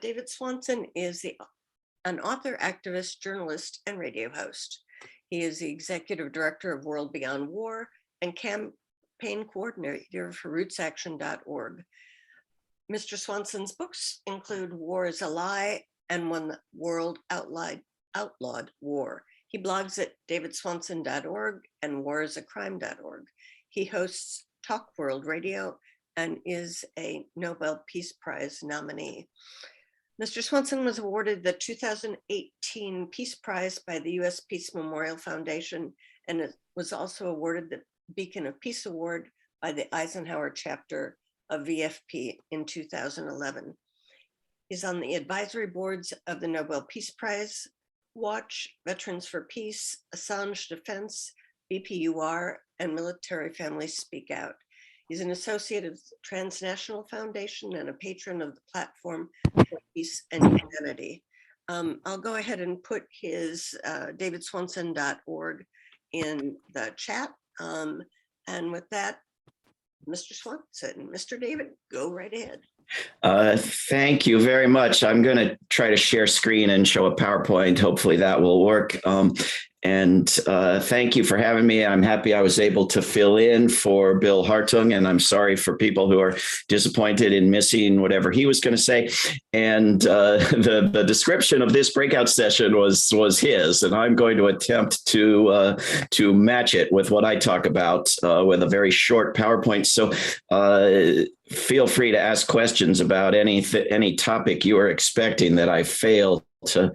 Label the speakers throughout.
Speaker 1: David Swanson is an author, activist, journalist, and radio host. He is the executive director of World Beyond War and campaign coordinator for rootsaction.org. Mr. Swanson's books include War is a Lie and When the World Outlawed War. He blogs at davidswanson.org and warisacrime.org. He hosts Talk World Radio and is a Nobel Peace Prize nominee. Mr. Swanson was awarded the 2018 Peace Prize by the U.S. Peace Memorial Foundation and was also awarded the Beacon of Peace Award by the Eisenhower chapter of VFP in 2011. He's on the advisory boards of the Nobel Peace Prize, Watch, Veterans for Peace, Assange Defense, BPUR, and Military Families Speak Out. He's an associate of the Transnational Foundation and a patron of the Platform for Peace and Humanity. I'll go ahead and put his davidswanson.org in the chat. And with that, Mr. Swanson, Mr. David, go right ahead.
Speaker 2: Thank you very much. I'm going to try to share screen and show a PowerPoint. Hopefully that will work. And thank you for having me. I'm happy I was able to fill in for Bill Hartung, and I'm sorry for people who are disappointed in missing whatever he was going to say. And the description of this breakout session was his, and I'm going to attempt to match it with what I talk about with a very short PowerPoint. So feel free to ask questions about any topic you are expecting that I failed to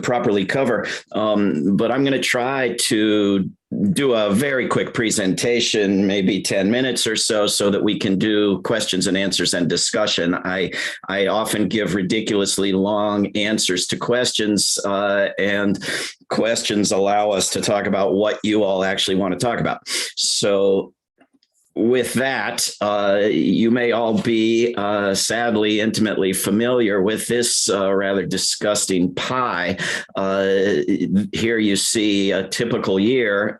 Speaker 2: properly cover. But I'm going to try to do a very quick presentation, maybe 10 minutes or so that we can do questions and answers and discussion. I often give ridiculously long answers to questions, and questions allow us to talk about what you all actually want to talk about. So with that, you may all be sadly intimately familiar with this rather disgusting pie. Here you see a typical year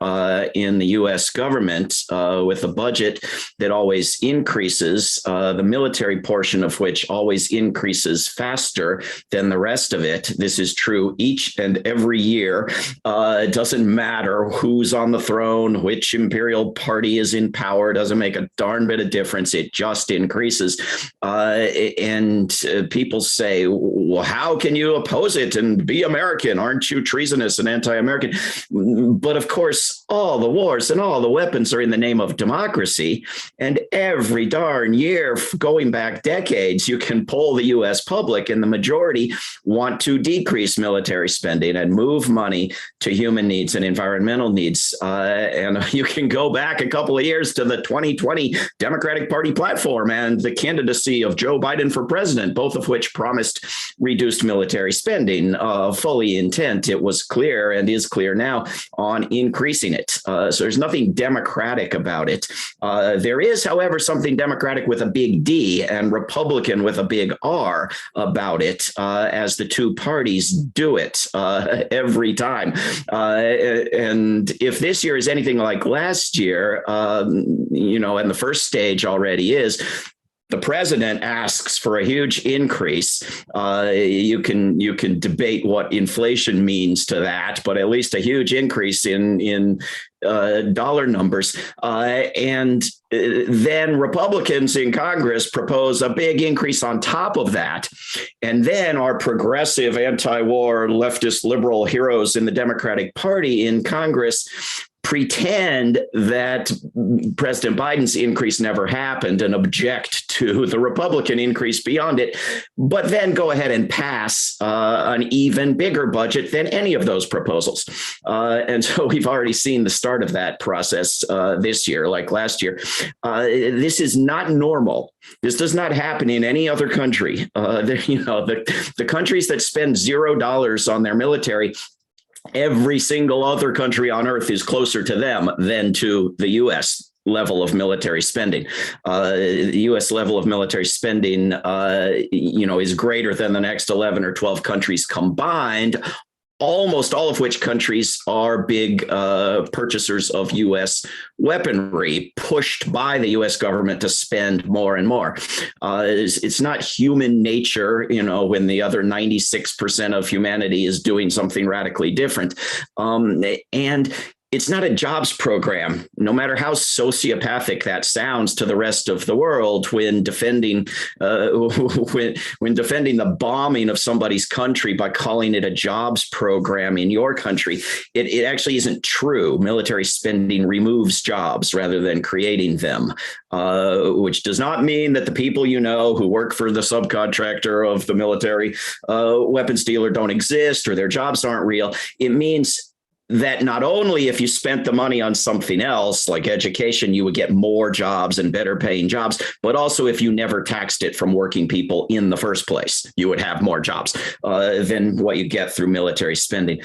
Speaker 2: in the U.S. government with a budget that always increases, the military portion of which always increases faster than the rest of it. This is true each and every year. It doesn't matter who's on the throne, which imperial party is in power. Doesn't make a darn bit of difference. It just increases. And people say, well, how can you oppose it and be American? Aren't you treasonous and anti-American? But of course, all the wars and all the weapons are in the name of democracy. And every darn year, going back decades, you can poll the US public, and the majority want to decrease military spending and move money to human needs and environmental needs. And you can go back a couple of years to the 2020 Democratic Party platform and the candidacy of Joe Biden for president, both of which promised reduced military spending, fully intent. It was clear and is clear now on increasing it. So there's nothing democratic about it. There is, however, something democratic with a big D and Republican with a big R about it, as the two parties do it every time. And if this year is anything like last year, and the first stage already is the president asks for a huge increase. You can debate what inflation means to that, but at least a huge increase in dollar numbers. And then Republicans in Congress propose a big increase on top of that. And then our progressive anti-war leftist liberal heroes in the Democratic Party in Congress pretend that President Biden's increase never happened and object to the Republican increase beyond it, but then go ahead and pass an even bigger budget than any of those proposals. And so we've already seen the start of that process this year, like last year. This is not normal. This does not happen in any other country. The countries that spend $0 on their military, every single other country on earth is closer to them than to the U.S. level of military spending. The U.S. level of military spending, is greater than the next 11 or 12 countries combined, almost all of which countries are big purchasers of U.S. weaponry, pushed by the U.S. government to spend more and more. It's not human nature, when the other 96% of humanity is doing something radically different. And it's not a jobs program, no matter how sociopathic that sounds to the rest of the world when defending when defending the bombing of somebody's country by calling it a jobs program in your country. It actually isn't true. Military spending removes jobs rather than creating them, which does not mean that the people who work for the subcontractor of the military weapons dealer don't exist or their jobs aren't real. It means that not only if you spent the money on something else like education, you would get more jobs and better paying jobs, but also if you never taxed it from working people in the first place, you would have more jobs than what you get through military spending.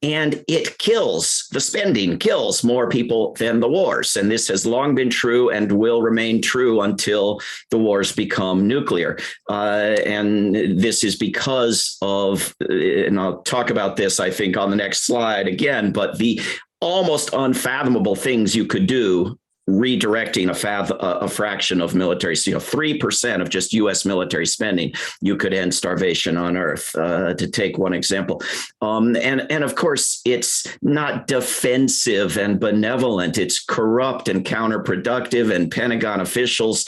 Speaker 2: And the spending kills more people than the wars. And this has long been true and will remain true until the wars become nuclear. And this is because of, and I'll talk about this, I think, on the next slide again, but the almost unfathomable things you could do redirecting a fraction of military, 3% of just U.S. military spending, you could end starvation on Earth, to take one example. And of course, it's not defensive and benevolent. It's corrupt and counterproductive. And Pentagon officials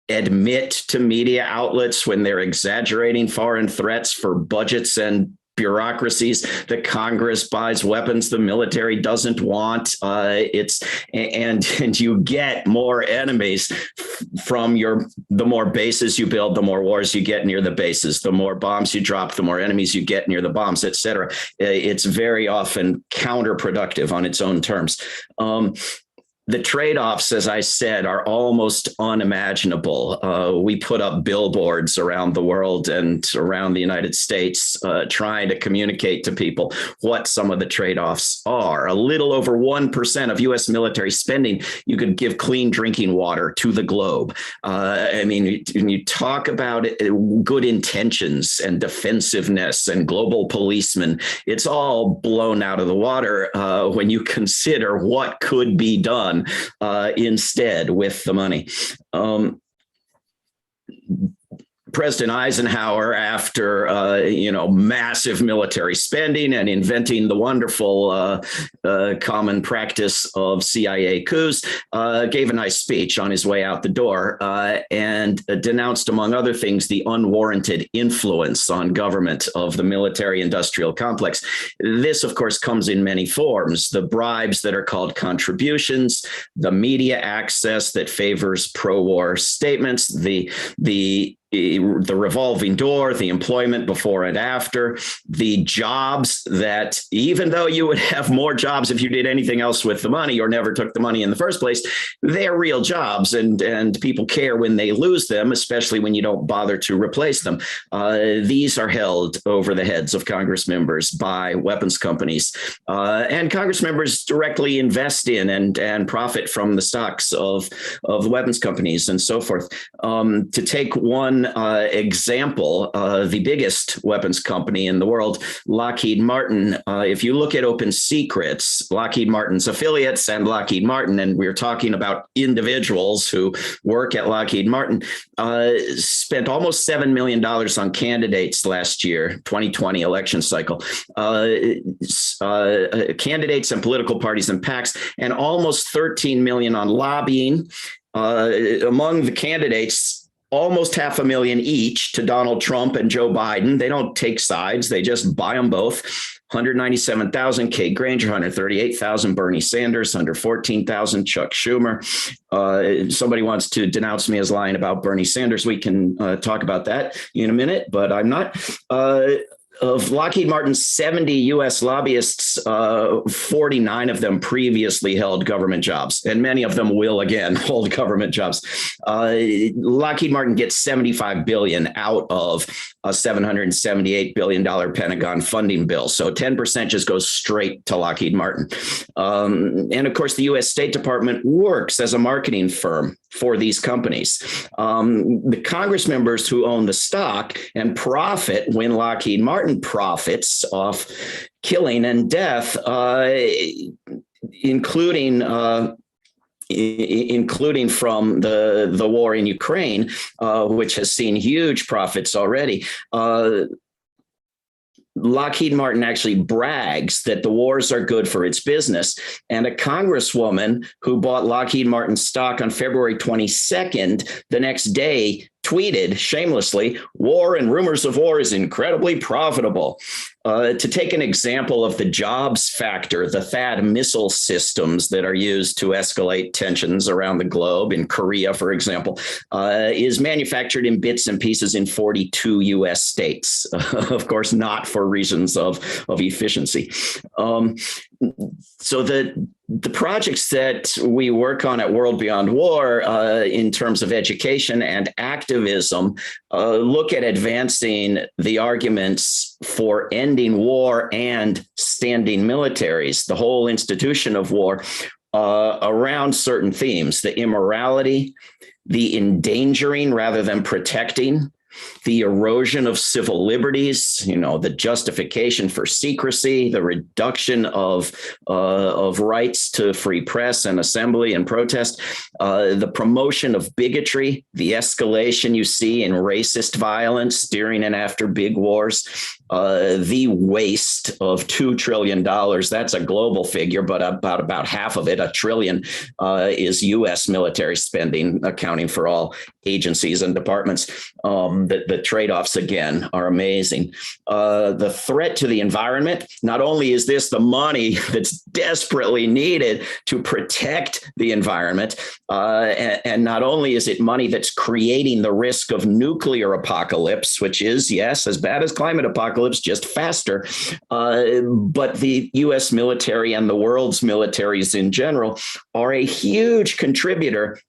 Speaker 2: admit to media outlets when they're exaggerating foreign threats for budgets and bureaucracies that Congress buys weapons the military doesn't want. And you get more enemies from the more bases you build, the more wars you get near the bases, the more bombs you drop, the more enemies you get near the bombs, et cetera. It's very often counterproductive on its own terms. The trade-offs, as I said, are almost unimaginable. We put up billboards around the world and around the United States trying to communicate to people what some of the trade-offs are. A little over 1% of U.S. military spending, you could give clean drinking water to the globe. When you talk about good intentions and defensiveness and global policemen, it's all blown out of the water when you consider what could be done instead with the money. President Eisenhower, after massive military spending and inventing the wonderful common practice of CIA coups, gave a nice speech on his way out the door and denounced, among other things, the unwarranted influence on government of the military-industrial complex. This, of course, comes in many forms: the bribes that are called contributions, the media access that favors pro-war statements, the revolving door, the employment before and after, the jobs that, even though you would have more jobs if you did anything else with the money or never took the money in the first place, they're real jobs, and people care when they lose them, especially when you don't bother to replace them. These are held over the heads of Congress members by weapons companies, and Congress members directly invest in and profit from the stocks of weapons companies and so forth. To take one example, the biggest weapons company in the world, Lockheed Martin. If you look at Open Secrets, Lockheed Martin's affiliates and Lockheed Martin, and we're talking about individuals who work at Lockheed Martin, spent almost $7 million on candidates last year, 2020 election cycle, candidates and political parties and PACs, and almost $13 million on lobbying. Among the candidates, almost $500,000 each to Donald Trump and Joe Biden. They don't take sides. They just buy them both. 197,000 Kate Granger, 138,000 Bernie Sanders, 114,000 Chuck Schumer. If somebody wants to denounce me as lying about Bernie Sanders, we can talk about that in a minute, but I'm not. Of Lockheed Martin's 70 U.S. lobbyists, 49 of them previously held government jobs, and many of them will again hold government jobs. Lockheed Martin gets $75 billion out of a $778 billion Pentagon funding bill. So 10% just goes straight to Lockheed Martin. And of course, the U.S. State Department works as a marketing firm for these companies. The Congress members who own the stock and profit when Lockheed Martin profits off killing and death, including from the war in Ukraine, which has seen huge profits already. Lockheed Martin actually brags that the wars are good for its business. And a congresswoman who bought Lockheed Martin stock on February 22nd, the next day, tweeted shamelessly, "War and rumors of war is incredibly profitable." To take an example of the jobs factor, the THAAD missile systems that are used to escalate tensions around the globe, in Korea, for example, is manufactured in bits and pieces in 42 US states, of course, not for reasons of efficiency. So the projects that we work on at World Beyond War in terms of education and activism look at advancing the arguments for ending war and standing militaries, the whole institution of war, around certain themes: the immorality, the endangering rather than protecting, the erosion of civil liberties, the justification for secrecy, the reduction of rights to free press and assembly and protest, the promotion of bigotry, the escalation you see in racist violence during and after big wars, the waste of $2 trillion. That's a global figure, but about half of it, $1 trillion, is U.S. military spending, accounting for all agencies and departments. The trade-offs, again, are amazing. The threat to the environment: not only is this the money that's desperately needed to protect the environment, and not only is it money that's creating the risk of nuclear apocalypse, which is, yes, as bad as climate apocalypse, just faster, but the U.S. military and the world's militaries in general are a huge contributor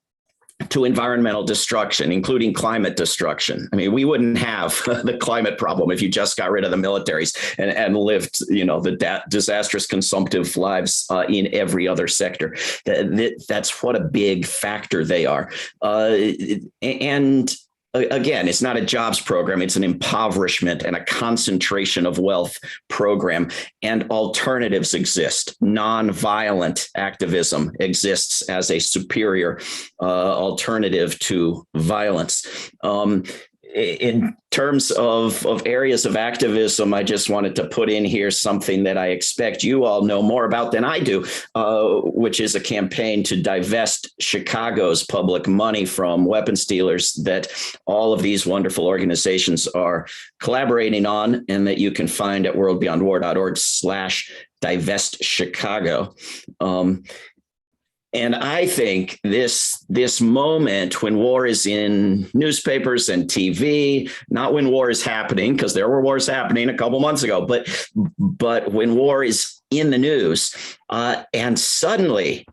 Speaker 2: to environmental destruction, including climate destruction. I mean, we wouldn't have the climate problem if you just got rid of the militaries and lived, the disastrous consumptive lives in every other sector. That's what a big factor they are. And again, it's not a jobs program. It's an impoverishment and a concentration of wealth program. And alternatives exist. Nonviolent activism exists as a superior alternative to violence. In terms of areas of activism, I just wanted to put in here something that I expect you all know more about than I do, which is a campaign to divest Chicago's public money from weapons dealers that all of these wonderful organizations are collaborating on, and that you can find at worldbeyondwar.org/divest Chicago. And I think this moment when war is in newspapers and TV, not when war is happening, because there were wars happening a couple months ago, but when war is in the news, and suddenly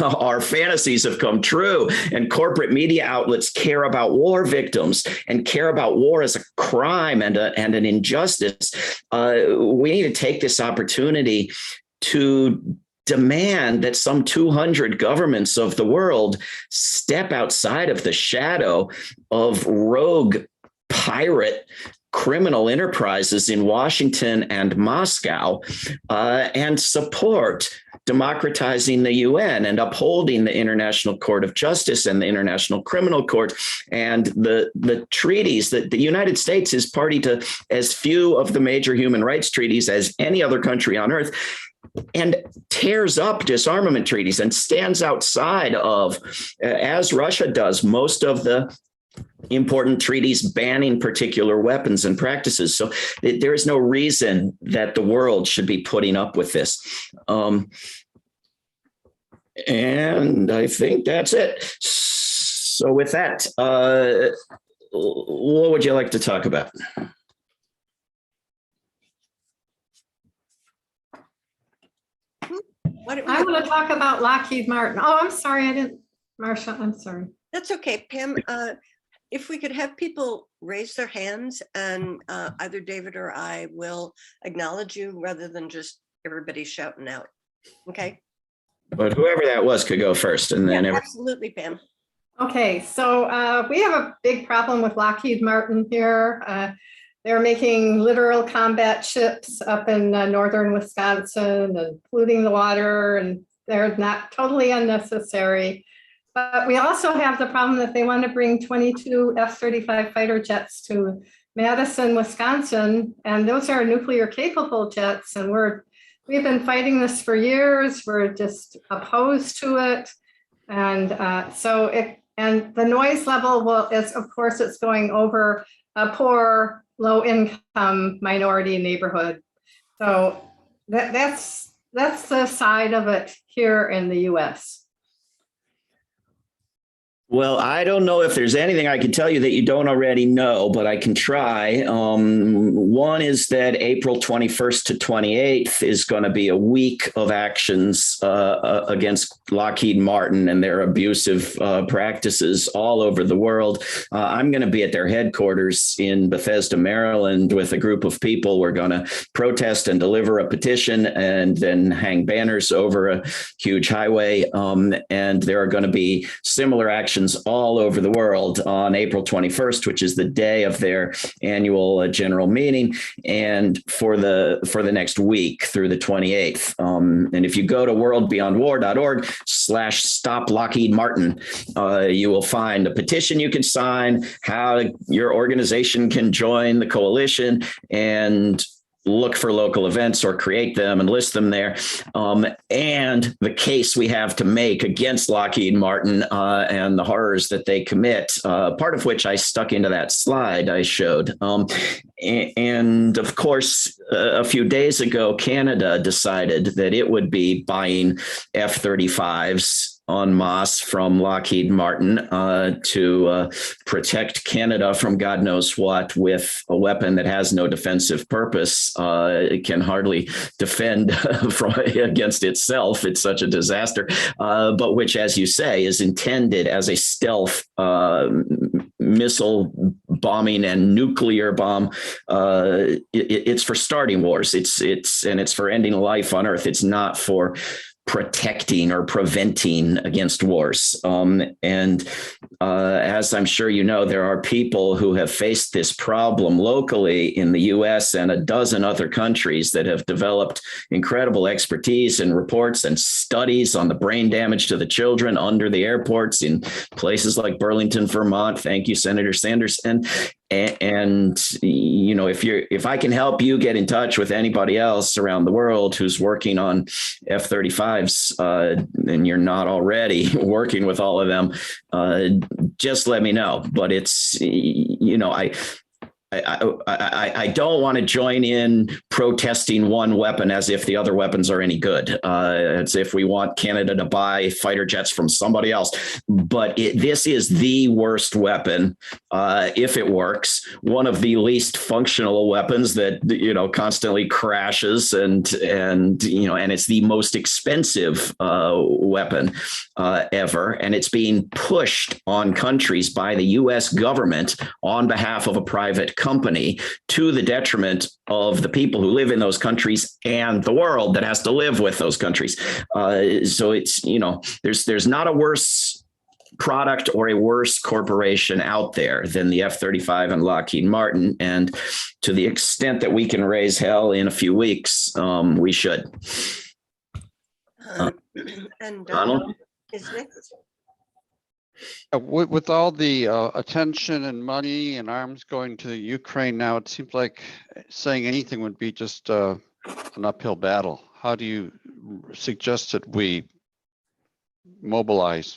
Speaker 2: our fantasies have come true, and corporate media outlets care about war victims and care about war as a crime and an injustice. We need to take this opportunity to demand that some 200 governments of the world step outside of the shadow of rogue pirate criminal enterprises in Washington and Moscow, and support democratizing the UN and upholding the International Court of Justice and the International Criminal Court and the treaties that the United States is party to as few of the major human rights treaties as any other country on earth, and tears up disarmament treaties and stands outside of, as Russia does, most of the important treaties banning particular weapons and practices. So there is no reason that the world should be putting up with this. And I think that's it. So with that, what would you like to talk about?
Speaker 3: I want to talk about Lockheed Martin. Oh, I'm sorry. I didn't, Marsha, I'm sorry.
Speaker 1: That's okay, Pam. If we could have people raise their hands, and either David or I will acknowledge you rather than just everybody shouting out. Okay.
Speaker 2: But whoever that was could go first, and then
Speaker 1: absolutely, Pam.
Speaker 3: Okay, so we have a big problem with Lockheed Martin here. They're making literal combat ships up in northern Wisconsin and polluting the water, and they're not totally unnecessary. But we also have the problem that they want to bring 22 F-35 fighter jets to Madison, Wisconsin, and those are nuclear capable jets, and we've been fighting this for years. We're just opposed to it. And and the noise level is, of course, it's going over a poor, low-income minority neighborhood. So that's the side of it here in the U.S.
Speaker 2: Well, I don't know if there's anything I can tell you that you don't already know, but I can try. One is that April 21st to 28th is going to be a week of actions against Lockheed Martin and their abusive practices all over the world. I'm going to be at their headquarters in Bethesda, Maryland, with a group of people. We're going to protest and deliver a petition and then hang banners over a huge highway. And there are going to be similar actions all over the world on April 21st, which is the day of their annual general meeting, and for the next week through the 28th. And if you go to worldbeyondwar.org/stop Lockheed Martin, you will find a petition you can sign, how your organization can join the coalition, and look for local events or create them and list them there. And the case we have to make against Lockheed Martin and the horrors that they commit, part of which I stuck into that slide I showed. And of course, a few days ago, Canada decided that it would be buying F-35s en masse from Lockheed Martin to protect Canada from God knows what, with a weapon that has no defensive purpose. It can hardly defend against itself. It's such a disaster, but which, as you say, is intended as a stealth missile bombing and nuclear bomb. It's for starting wars. It's for ending life on Earth. It's not for protecting or preventing against wars. And as I'm sure you know, there are people who have faced this problem locally in the US and a dozen other countries that have developed incredible expertise and reports and studies on the brain damage to the children under the airports in places like Burlington, Vermont. Thank you, Senator Sanders. And you know, if I can help you get in touch with anybody else around the world who's working on F-35s, and you're not already working with all of them, just let me know. But it's, you know, I don't want to join in protesting one weapon as if the other weapons are any good. It's if we want Canada to buy fighter jets from somebody else. But this is the worst weapon, if it works. One of the least functional weapons that, you know, constantly crashes, and you know, and it's the most expensive weapon ever, and it's being pushed on countries by the U.S. government on behalf of a private company, to the detriment of the people who live in those countries and the world that has to live with those countries. So it's, you know, there's not a worse product or a worse corporation out there than the F-35 and Lockheed Martin. And to the extent that we can raise hell in a few weeks, we should.
Speaker 1: And
Speaker 2: Donald?
Speaker 1: is next.
Speaker 4: With all the attention and money and arms going to Ukraine now, it seems like saying anything would be just an uphill battle. How do you suggest that we mobilize?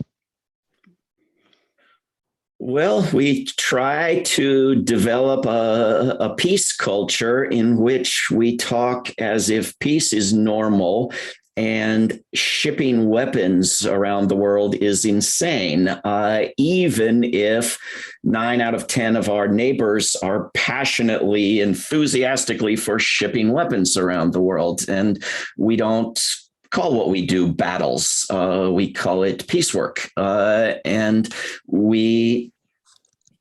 Speaker 2: Well, we try to develop a peace culture in which we talk as if peace is normal and shipping weapons around the world is insane, even if 9 out of 10 of our neighbors are passionately, enthusiastically for shipping weapons around the world. And we don't call what we do battles. We call it piecework. And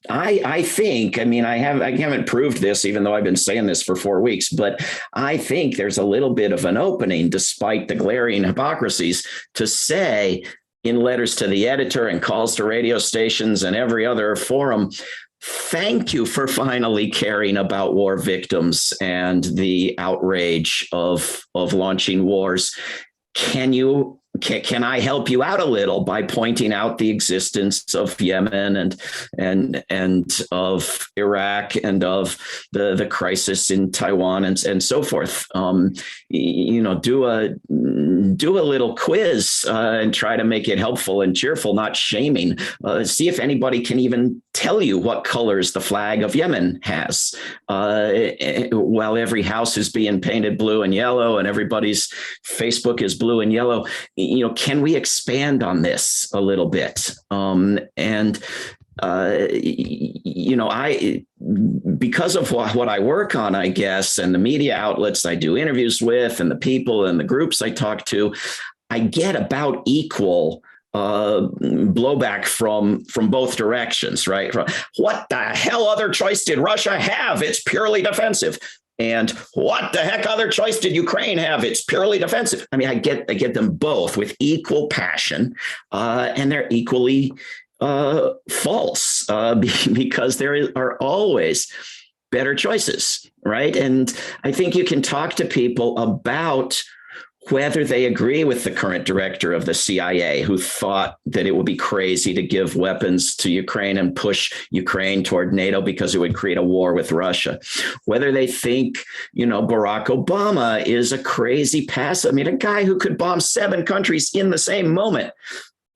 Speaker 2: I think, I mean, I haven't proved this, even though I've been saying this for 4 weeks, but I think there's a little bit of an opening, despite the glaring hypocrisies, to say in letters to the editor and calls to radio stations and every other forum, thank you for finally caring about war victims and the outrage of launching wars. Can I help you out a little by pointing out the existence of Yemen and of Iraq and of the crisis in Taiwan and so forth? Do a little quiz and try to make it helpful and cheerful, not shaming. See if anybody can even tell you what colors the flag of Yemen has, while every house is being painted blue and yellow and everybody's Facebook is blue and yellow. Can we expand on this a little bit? Because of what I work on, I guess, and the media outlets I do interviews with and the people and the groups I talk to, I get about equal blowback from both directions, right? What the hell other choice did Russia have? It's purely defensive. And what the heck other choice did Ukraine have? It's purely defensive. I mean, I get them both with equal passion, and they're equally false because there are always better choices, right? And I think you can talk to people about whether they agree with the current director of the CIA, who thought that it would be crazy to give weapons to Ukraine and push Ukraine toward NATO because it would create a war with Russia. Whether they think, Barack Obama is a crazy pass. I mean, a guy who could bomb 7 countries in the same moment,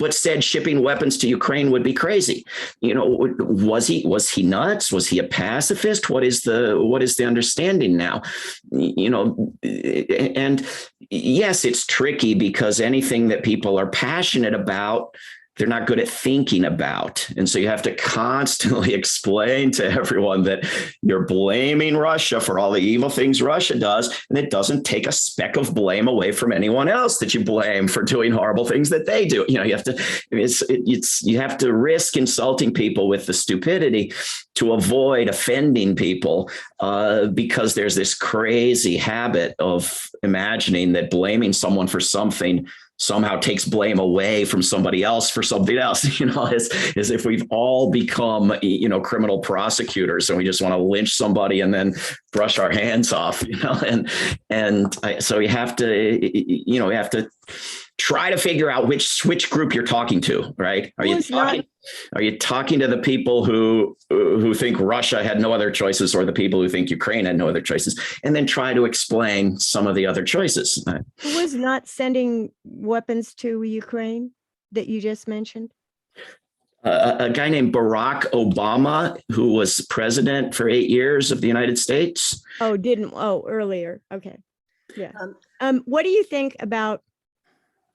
Speaker 2: but said shipping weapons to Ukraine would be crazy. Was he nuts? Was he a pacifist? What is the understanding now? And yes, it's tricky because anything that people are passionate about, they're not good at thinking about. And so you have to constantly explain to everyone that you're blaming Russia for all the evil things Russia does. And it doesn't take a speck of blame away from anyone else that you blame for doing horrible things that they do. You have to risk insulting people with the stupidity to avoid offending people, because there's this crazy habit of imagining that blaming someone for something somehow takes blame away from somebody else for something else, as if we've all become, criminal prosecutors and we just want to lynch somebody and then brush our hands off, so you have to try to figure out which group you're talking to, right? Are you talking to the people who think Russia had no other choices, or the people who think Ukraine had no other choices, and then try to explain some of the other choices?
Speaker 5: Who was not sending weapons to Ukraine that you just mentioned?
Speaker 2: A guy named Barack Obama, who was president for 8 years of the United States.
Speaker 5: Earlier. Okay. Yeah. What do you think about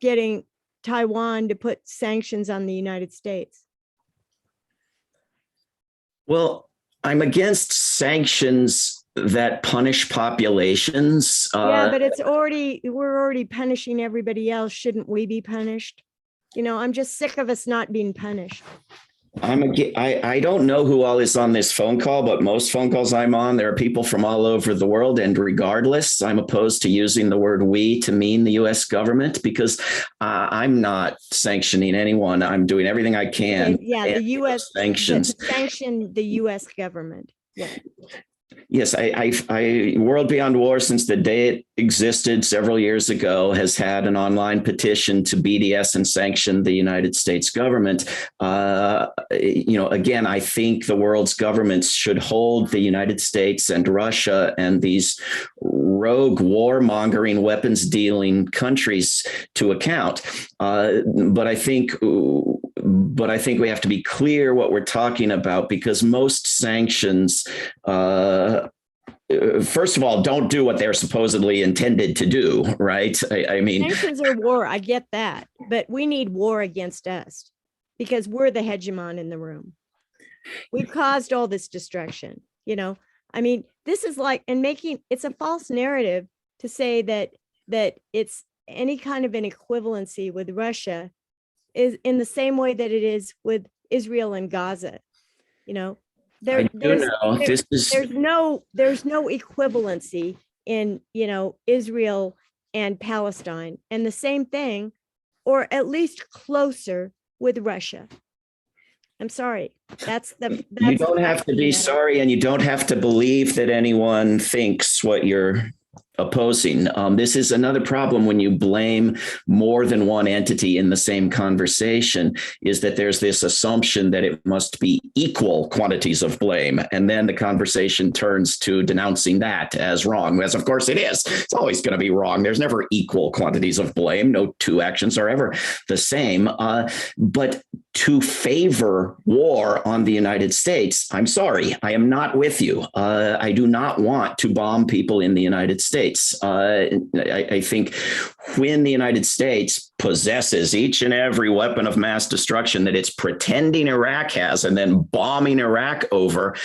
Speaker 5: getting Taiwan to put sanctions on the United States?
Speaker 2: Well, I'm against sanctions that punish populations.
Speaker 5: But we're already punishing everybody else. Shouldn't we be punished? I'm just sick of us not being punished.
Speaker 2: I don't know who all is on this phone call, but most phone calls I'm on, there are people from all over the world. And regardless, I'm opposed to using the word we to mean the U.S. government, because I'm not sanctioning anyone. I'm doing everything I can.
Speaker 5: The U.S.
Speaker 2: sanctions.
Speaker 5: Sanction the U.S. government. Yeah.
Speaker 2: Yes, I World Beyond War, since the day it existed several years ago, has had an online petition to BDS and sanction the United States government. Again, I think the world's governments should hold the United States and Russia and these rogue warmongering, weapons dealing countries to account. But I think we have to be clear what we're talking about, because most sanctions, first of all, don't do what they're supposedly intended to do, right? I mean,
Speaker 5: sanctions are war. I get that, but we need war against us because we're the hegemon in the room. We've caused all this destruction. This is it's a false narrative to say that it's any kind of an equivalency with Russia is in the same way that it is with Israel and Gaza. There's no equivalency in Israel and Palestine, and the same thing, or at least closer with Russia. I'm sorry.
Speaker 2: You don't have to be sorry, and you don't have to believe that anyone thinks what you're opposing. This is another problem when you blame more than one entity in the same conversation, is that there's this assumption that it must be equal quantities of blame. And then the conversation turns to denouncing that as wrong, as of course it is. It's always going to be wrong. There's never equal quantities of blame. No two actions are ever the same. But to favor war on the United States, I'm sorry, I am not with you. I do not want to bomb people in the United States. I think when the United States possesses each and every weapon of mass destruction that it's pretending Iraq has and then bombing Iraq over,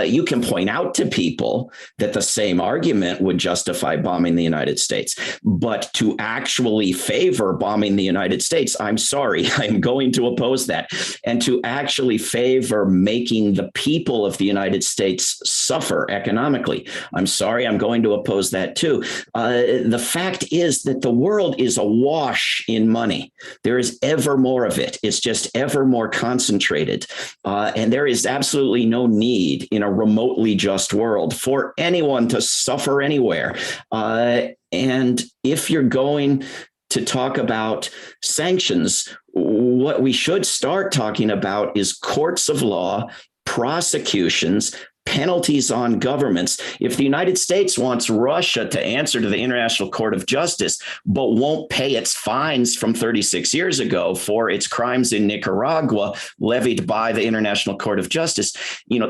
Speaker 2: you can point out to people that the same argument would justify bombing the United States. But to actually favor bombing the United States, I'm sorry, I'm going to oppose that. And to actually favor making the people of the United States suffer economically, I'm sorry, I'm going to oppose that too. The fact is that the world is awash in money. There is ever more of it. It's just ever more concentrated. And there is absolutely no need in a remotely just world for anyone to suffer anywhere. And if you're going to talk about sanctions, what we should start talking about is courts of law, prosecutions, penalties on governments. If the United States wants Russia to answer to the International Court of Justice, but won't pay its fines from 36 years ago for its crimes in Nicaragua levied by the International Court of Justice,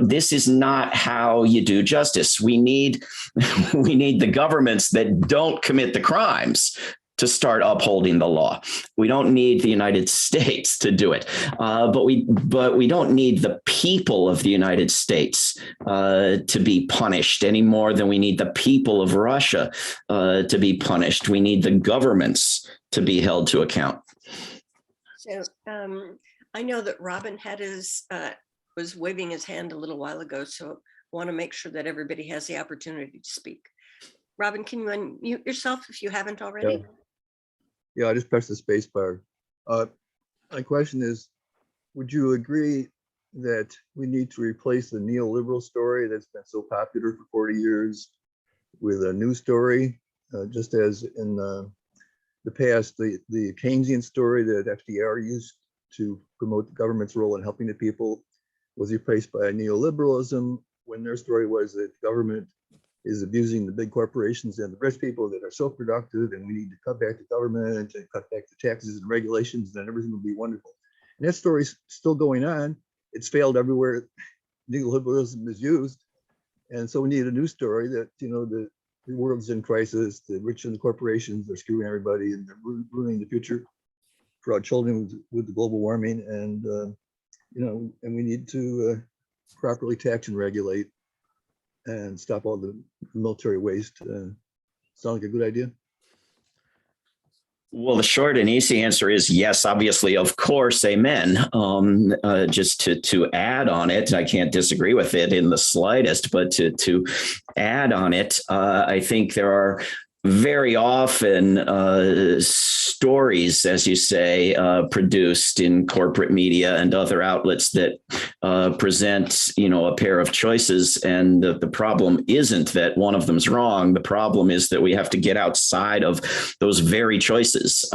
Speaker 2: this is not how you do justice. We need the governments that don't commit the crimes to start upholding the law. We don't need the United States to do it, but we don't need the people of the United States to be punished any more than we need the people of Russia to be punished. We need the governments to be held to account.
Speaker 1: So I know that Robin was waving his hand a little while ago, so I want to make sure that everybody has the opportunity to speak. Robin, can you unmute yourself if you haven't already?
Speaker 6: Yeah, I just pressed the space bar. My question is, would you agree that we need to replace the neoliberal story that's been so popular for 40 years with a new story, just as in the past, the Keynesian story that FDR used to promote the government's role in helping the people was replaced by neoliberalism, when their story was that government is abusing the big corporations and the rich people that are so productive, and we need to cut back the government and cut back the taxes and regulations, and everything will be wonderful. And that story's still going on. It's failed everywhere neoliberalism is used. And so we need a new story that, the world's in crisis, the rich and the corporations are screwing everybody, and they're ruining the future for our children with the global warming. And, and we need to properly tax and regulate and stop all the military waste. Sound like a good idea?
Speaker 2: Well, the short and easy answer is yes, obviously, of course, amen. Just to add on it, I can't disagree with it in the slightest, but to add on it, I think there are very often stories, as you say, produced in corporate media and other outlets that present, a pair of choices. And the problem isn't that one of them's wrong. The problem is that we have to get outside of those very choices.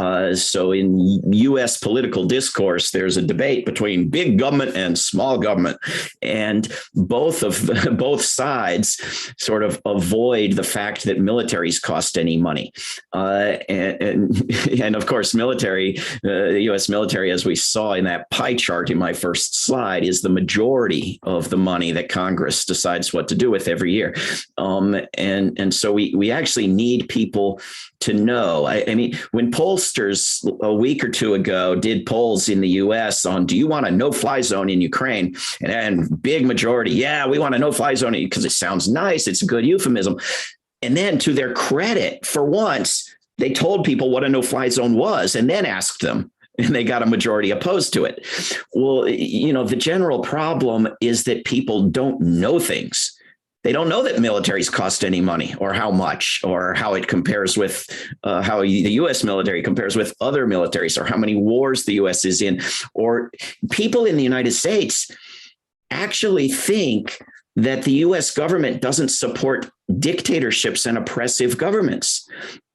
Speaker 2: So in U.S. political discourse, there's a debate between big government and small government, and both sides sort of avoid the fact that militaries cost any money. And of course, the U.S. military, as we saw in that pie chart in my first slide, is the majority of the money that Congress decides what to do with every year. And so we actually need people to know. I mean, when pollsters a week or two ago did polls in the U.S. on, do you want a no-fly zone in Ukraine? And big majority, yeah, we want a no-fly zone because it sounds nice. It's a good euphemism. And then, to their credit, for once, they told people what a no-fly zone was and then asked them, and they got a majority opposed to it. Well, the general problem is that people don't know things. They don't know that militaries cost any money or how much or how it compares with how the U.S. military compares with other militaries or how many wars the U.S. is in. Or people in the United States actually think that the U.S. government doesn't support dictatorships and oppressive governments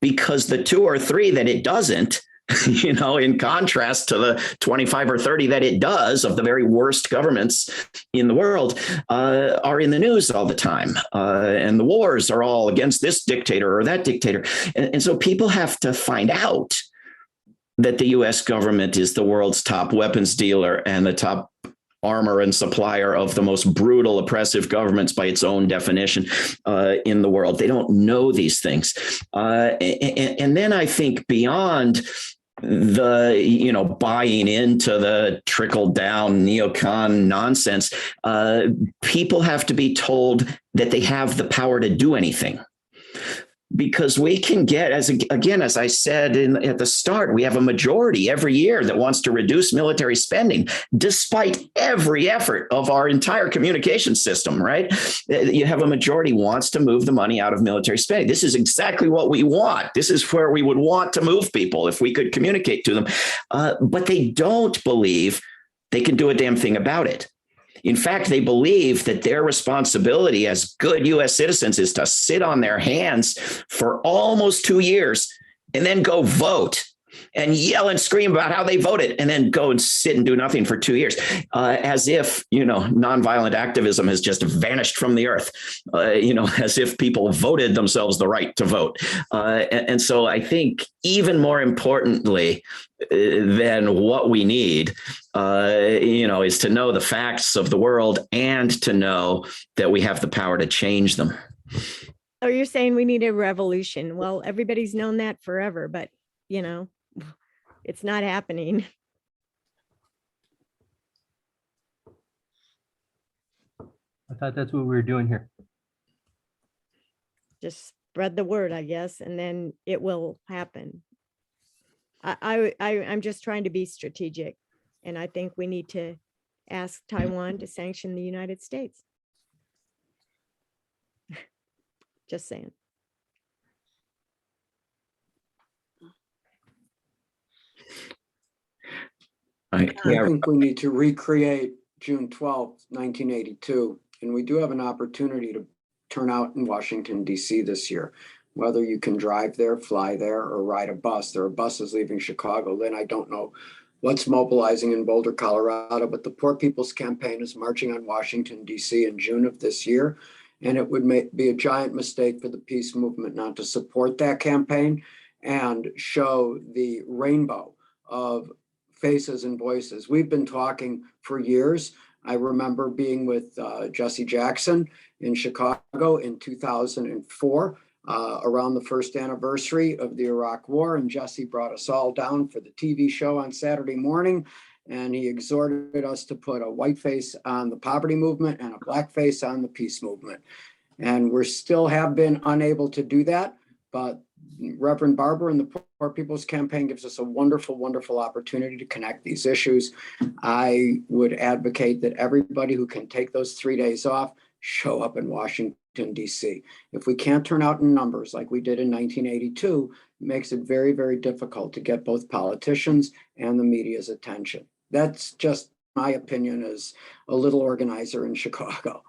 Speaker 2: because the 2 or 3 that it doesn't, in contrast to the 25 or 30 that it does of the very worst governments in the world, are in the news all the time. And the wars are all against this dictator or that dictator. And so people have to find out that the US government is the world's top weapons dealer and the top armor and supplier of the most brutal, oppressive governments by its own definition in the world. They don't know these things. And then I think beyond the buying into the trickle down neocon nonsense, people have to be told that they have the power to do anything. Because we can get, as I said at the start, we have a majority every year that wants to reduce military spending, despite every effort of our entire communication system, right? You have a majority wants to move the money out of military spending. This is exactly what we want. This is where we would want to move people if we could communicate to them. But they don't believe they can do a damn thing about it. In fact, they believe that their responsibility as good U.S. citizens is to sit on their hands for almost 2 years and then go vote and yell and scream about how they voted and then go and sit and do nothing for 2 years, as if, nonviolent activism has just vanished from the earth, as if people voted themselves the right to vote. And so I think even more importantly than what we need, is to know the facts of the world and to know that we have the power to change them.
Speaker 5: So you're saying we need a revolution. Well, everybody's known that forever, but, it's not happening.
Speaker 7: I thought that's what we were doing here.
Speaker 5: Just spread the word, I guess, and then it will happen. I'm just trying to be strategic, and I think we need to ask Taiwan to sanction the United States. Just saying.
Speaker 8: I think we need to recreate June 12th, 1982, and we do have an opportunity to turn out in Washington, D.C. this year. Whether you can drive there, fly there, or ride a bus. There are buses leaving Chicago. Lynn, I don't know what's mobilizing in Boulder, Colorado, but the Poor People's Campaign is marching on Washington, D.C. in June of this year, and it would be a giant mistake for the peace movement not to support that campaign and show the rainbow of faces and voices. We've been talking for years. I remember being with Jesse Jackson in Chicago in 2004, around the first anniversary of the Iraq War. And Jesse brought us all down for the TV show on Saturday morning. And he exhorted us to put a white face on the poverty movement and a black face on the peace movement. And we still have been unable to do that. But Reverend Barber and the Poor People's Campaign gives us a wonderful, wonderful opportunity to connect these issues. I would advocate that everybody who can take those 3 days off show up in Washington, D.C. If we can't turn out in numbers like we did in 1982, it makes it very, very difficult to get both politicians and the media's attention. That's just my opinion as a little organizer in Chicago.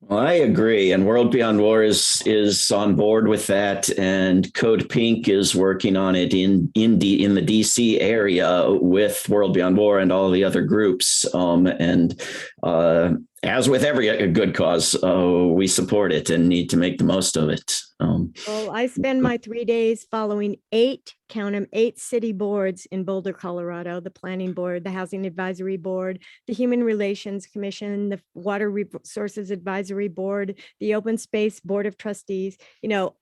Speaker 2: Well, I agree. And World Beyond War is on board with that. And Code Pink is working on it in the DC area with World Beyond War and all the other groups. As with every good cause, we support it and need to make the most of it.
Speaker 5: Well, I spend my 3 days following 8 city boards in Boulder, Colorado: the Planning Board, the Housing Advisory Board, the Human Relations Commission, the Water Resources Advisory Board, the Open Space Board of Trustees.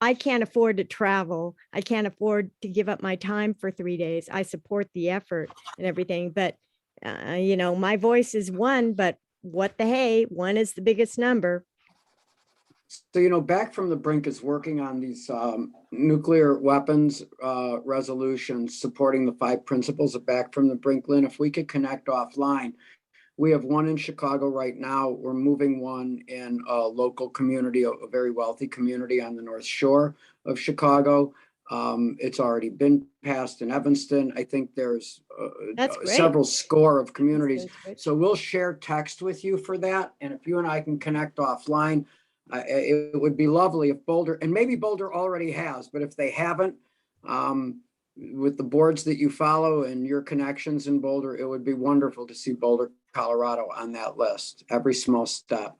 Speaker 5: I can't afford to travel. I can't afford to give up my time for 3 days. I support the effort and everything, but my voice is one, but what the hey, one is the biggest number.
Speaker 8: So, Back from the Brink is working on these nuclear weapons resolutions supporting the 5 principles of Back from the Brink. Lynn, if we could connect offline, We have one in Chicago right now. We're moving one in a local community, a very wealthy community on the North Shore of Chicago. It's already been passed in Evanston. I think there's
Speaker 5: That's great.
Speaker 8: several score of communities.
Speaker 5: That's great.
Speaker 8: So we'll share text with you for that. And if you and I can connect offline, it would be lovely if Boulder, and maybe Boulder already has, but if they haven't, with the boards that you follow and your connections in Boulder, it would be wonderful to see Boulder, Colorado on that list. Every small step.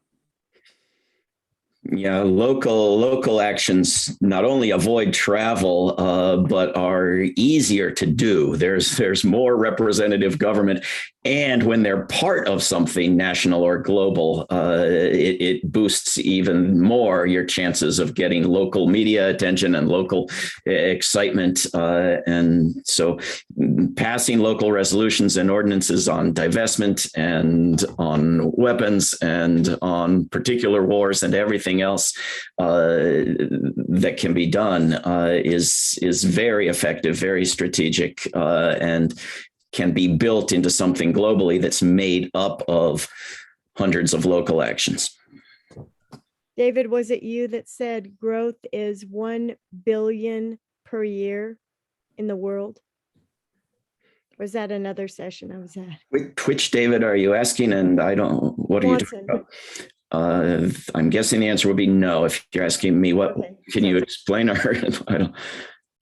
Speaker 2: Yeah, local actions not only avoid travel, but are easier to do. There's more representative government, and when they're part of something national or global, it boosts even more your chances of getting local media attention and local excitement. And so, passing local resolutions and ordinances on divestment and on weapons and on particular wars and everything else that can be done is very effective, very strategic, and can be built into something globally that's made up of hundreds of local actions.
Speaker 5: David, was it you that said growth is 1 billion per year in the world? Or was that another session I was at?
Speaker 2: Which David are you asking? And I don't, what are you talking about? I'm guessing the answer would be no. If you're asking me, what
Speaker 5: Okay.
Speaker 2: can you explain? Or I don't.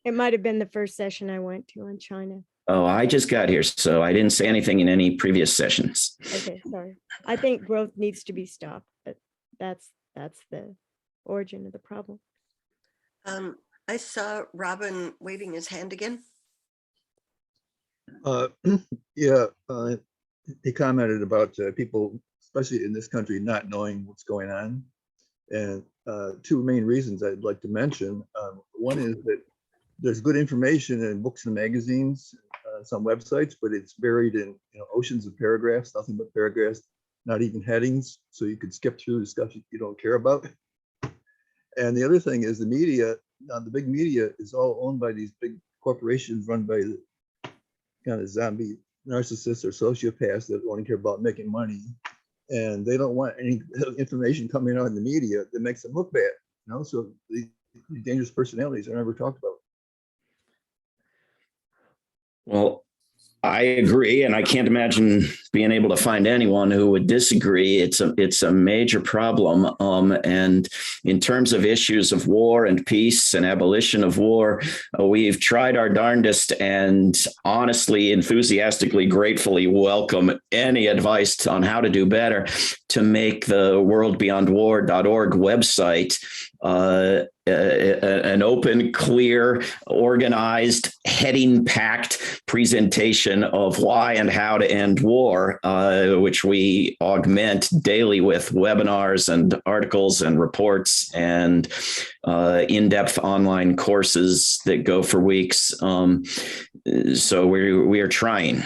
Speaker 5: It might have been the first session I went to on China.
Speaker 2: Oh, I just got here, so I didn't say anything in any previous sessions.
Speaker 5: Okay, sorry. I think growth needs to be stopped, but that's the origin of the problem.
Speaker 1: I saw Robin waving his hand again.
Speaker 6: Yeah, he commented about people, especially in this country, not knowing what's going on. And two main reasons I'd like to mention. One is that there's good information in books and magazines, some websites, but it's buried in oceans of paragraphs, nothing but paragraphs, not even headings. So you could skip through the stuff you don't care about. And the other thing is the media, the big media is all owned by these big corporations run by the kind of zombie narcissists or sociopaths that only care about making money. And they don't want any information coming out in the media that makes them look bad. So the dangerous personalities are never talked about.
Speaker 2: Well, I agree, and I can't imagine being able to find anyone who would disagree. It's a major problem. And in terms of issues of war and peace and abolition of war, we've tried our darndest and honestly, enthusiastically, gratefully welcome any advice on how to do better to make the worldbeyondwar.org website an open, clear, organized, heading-packed presentation of why and how to end war, which we augment daily with webinars and articles and reports and in-depth online courses that go for weeks. So we are trying.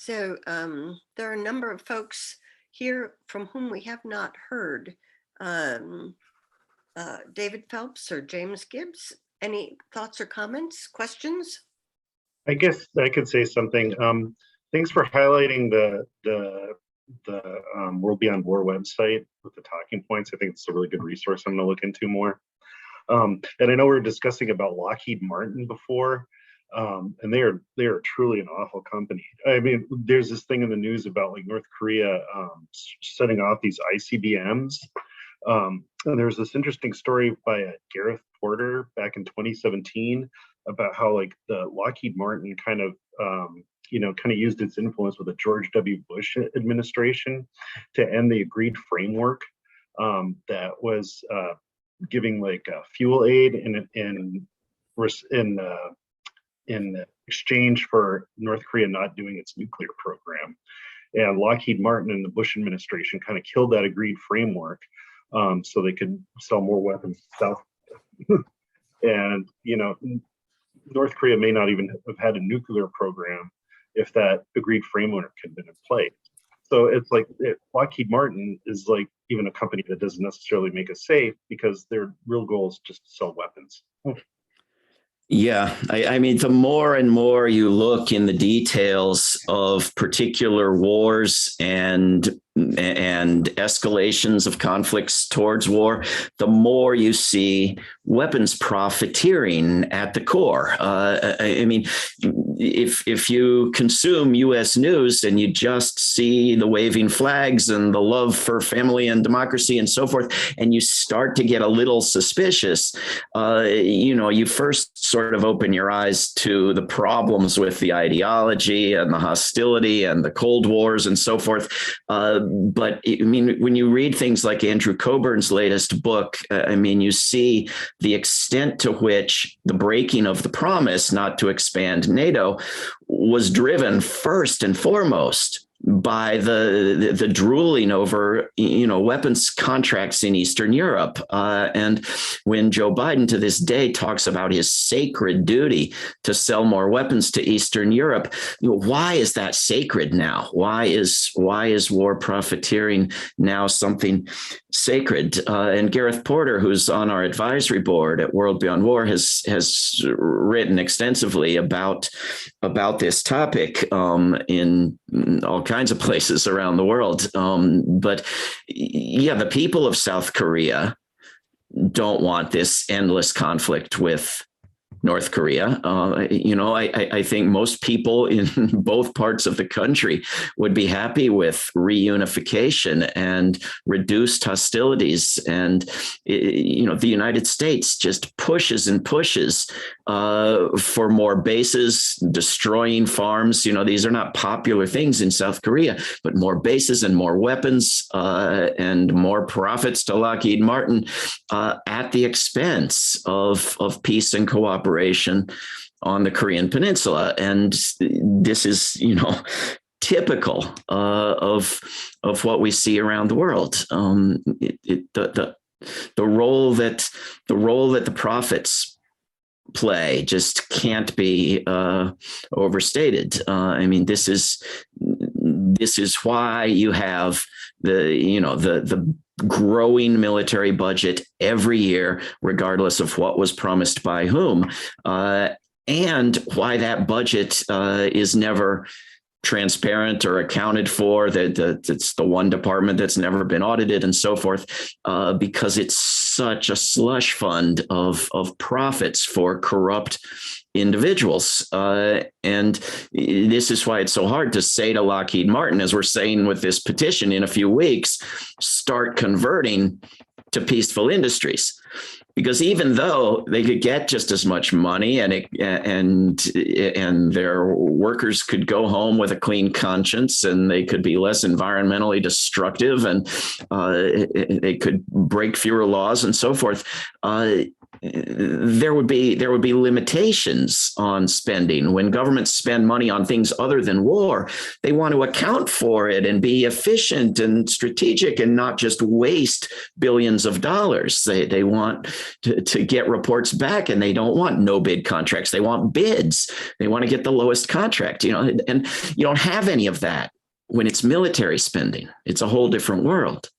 Speaker 1: So there are a number of folks here from whom we have not heard. David Phelps or James Gibbs, any thoughts or comments, questions?
Speaker 9: I guess I could say something. Thanks for highlighting the World Beyond War website with the talking points. I think it's a really good resource I'm going to look into more. And I know we were discussing about Lockheed Martin before. And they are truly an awful company. I mean, there's this thing in the news about like North Korea setting off these ICBMs. And there's this interesting story by Gareth Porter back in 2017 about how like the Lockheed Martin kind of used its influence with the George W. Bush administration to end the agreed framework that was giving like fuel aid in exchange for North Korea not doing its nuclear program. And Lockheed Martin and the Bush administration kind of killed that agreed framework so they could sell more weapons to South Korea. And, North Korea may not even have had a nuclear program if that agreed framework had been in place. So it's like Lockheed Martin is like even a company that doesn't necessarily make us safe because their real goal is just to sell weapons.
Speaker 2: Yeah, I mean, the more and more you look in the details of particular wars and escalations of conflicts towards war, the more you see weapons profiteering at the core. I mean, if you consume U.S. news and you just see the waving flags and the love for family and democracy and so forth, and you start to get a little suspicious, you first sort of open your eyes to the problems with the ideology and the hostility and the Cold Wars and so forth. But I mean, when you read things like Andrew Coburn's latest book, I mean, you see the extent to which the breaking of the promise not to expand NATO was driven first and foremost by the drooling over, weapons contracts in Eastern Europe. And when Joe Biden to this day talks about his sacred duty to sell more weapons to Eastern Europe, why is that sacred now? Why is war profiteering now something sacred? And Gareth Porter, who's on our advisory board at World Beyond War, has written extensively about this topic in all kinds of places around the world. But yeah, the people of South Korea don't want this endless conflict with North Korea. I think most people in both parts of the country would be happy with reunification and reduced hostilities. And, the United States just pushes and pushes for more bases, destroying farms. These are not popular things in South Korea, but more bases and more weapons and more profits to Lockheed Martin at the expense of peace and cooperation on the Korean Peninsula. And this is, typical of what we see around the world. The role that the profits play just can't be overstated. I mean, this is why you have the growing military budget every year, regardless of what was promised by whom, and why that budget is never transparent or accounted for. That it's the one department that's never been audited and so forth, because it's such a slush fund of profits for corrupt individuals. And this is why it's so hard to say to Lockheed Martin, as we're saying with this petition in a few weeks, start converting to peaceful industries. Because even though they could get just as much money and their workers could go home with a clean conscience and they could be less environmentally destructive and they could break fewer laws and so forth, there would be limitations on spending. When governments spend money on things other than war, they want to account for it and be efficient and strategic and not just waste billions of dollars. They want to get reports back, and they don't want no bid contracts. They want bids. They want to get the lowest contract, and you don't have any of that when it's military spending. It's a whole different world.